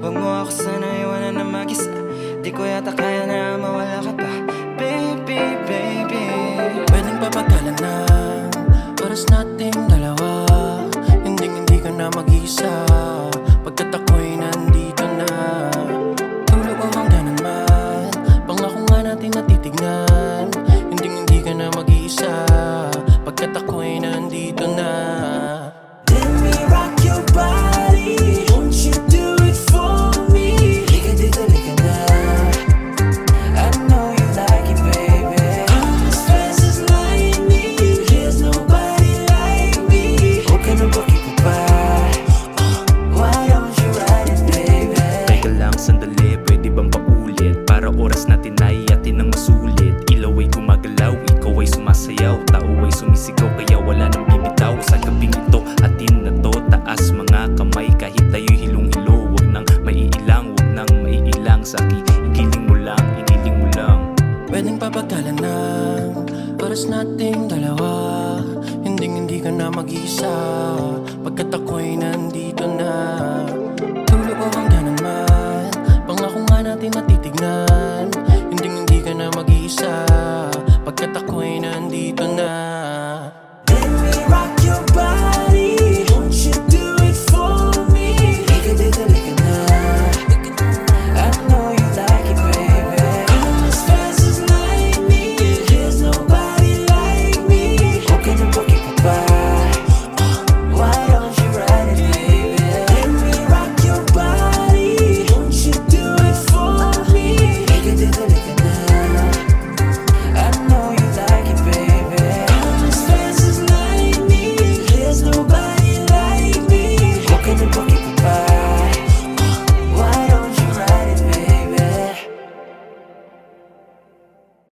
Wag mo ako sana iwanan na mag-isa. Di ko yata kaya na mawala ka pa. Baby, baby, pwedeng papagalan ng oras nating dalawa. Hindi ka na mag-isa pagkat ako'y nandito na. Tulog o hangganan man, pangako nga natin natitignan. Hindi ka na mag-isa pagkat ako'y nandito na. let me rock your body. Won't you do it for me? Lika dito, lika na. I know you like it, baby. All the stress is lying me. There's nobody like me. Huwag ka na pakipapay. Why don't you ride it, baby? Teka lang sandali, pwede bang paulit? Para oras natin ay atin ang masulit. Ilaw ay gumagalaw, ikaw ay sumasayaw. Tao ay sumisigaw, kaya wala nang bibitaw. Sa gabing ito, atin na to. Taas mga kamay, kahit tayo'y hilong-hilo. Huwag nang maiilang, huwag nang maiilang. Sa akin, igiling mo lang, igiling mo lang. Pwedeng papagalan ng oras nating dalawa. Hindi ka na mag-isa pagkat ako'y nandito na.